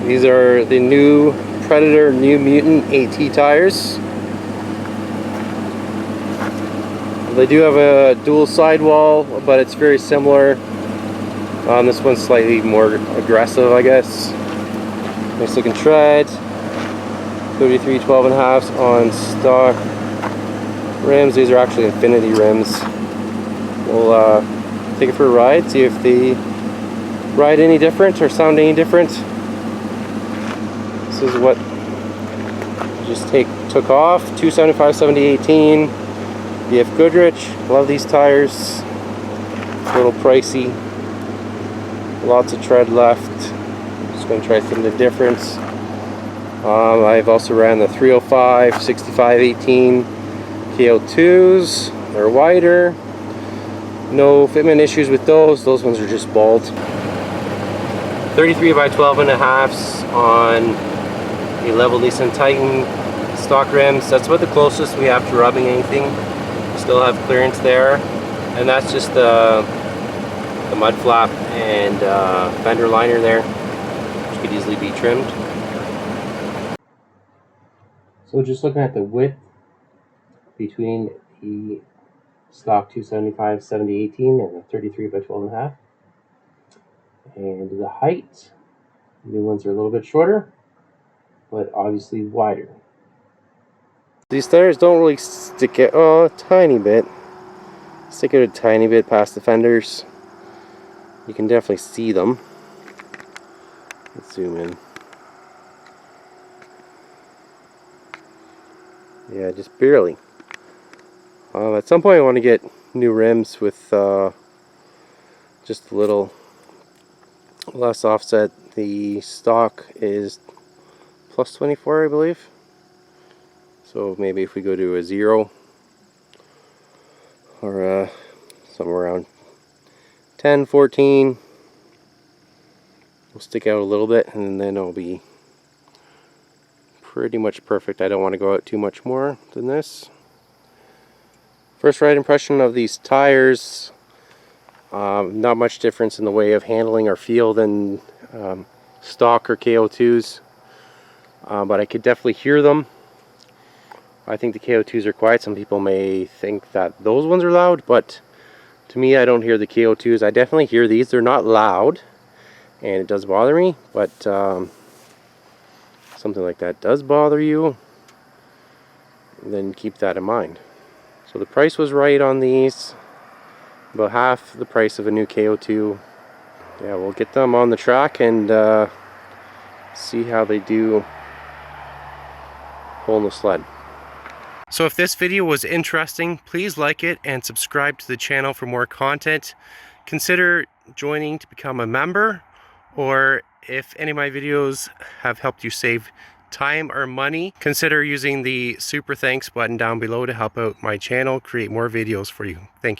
These are the new Predator New Mutant AT tires. They do have a dual sidewall, but it's very similar. This one's slightly more aggressive, I guess. Nice looking tread. 33 12.5s on stock rims. These are actually Infinity rims. We'll take it for a ride, see if they ride any different or sound any different. This is what just took off. 275 70 18. BF Goodrich. Love these tires. A little pricey. Lots of tread left. Just going to try something different. I've also ran the 305 65 18 KO2s. They're wider. No fitment issues with those. Those ones are just bald. 33 by 12.5s on a Level Decent Titan stock rims. That's about the closest we have to rubbing anything. Still have clearance there, and that's just the mud flap and fender liner there, which could easily be trimmed. So just looking at the width between the stock 275 70 18 and the 33 by 12.5, and the height, new ones are a little bit shorter, but obviously wider. These tires don't really stick out, a tiny bit. Stick out a tiny bit past the fenders. You can definitely see them. Let's zoom in. Yeah, just barely. At some point I want to get new rims with just a little less offset. The stock is plus 24, I believe. So maybe if we go to a 0 or somewhere around 10, 14, we'll stick out a little bit, and then it'll be pretty much perfect. I don't want to go out too much more than this. First ride impression of these tires, not much difference in the way of handling or feel than stock or KO2s, but I could definitely hear them. I think the KO2s are quiet. Some people may think that those ones are loud, but to me, I don't hear the KO2s. I definitely hear these. They're not loud, and it does bother me, but something like that does bother you, then keep that in mind. So the price was right on these, about half the price of a new KO2. Yeah, we'll get them on the track and see how they do pulling the sled. So if this video was interesting, please like it and subscribe to the channel for more content. Consider joining to become a member, or if any of my videos have helped you save time or money, consider using the super thanks button down below to help out my channel create more videos for you. Thank you.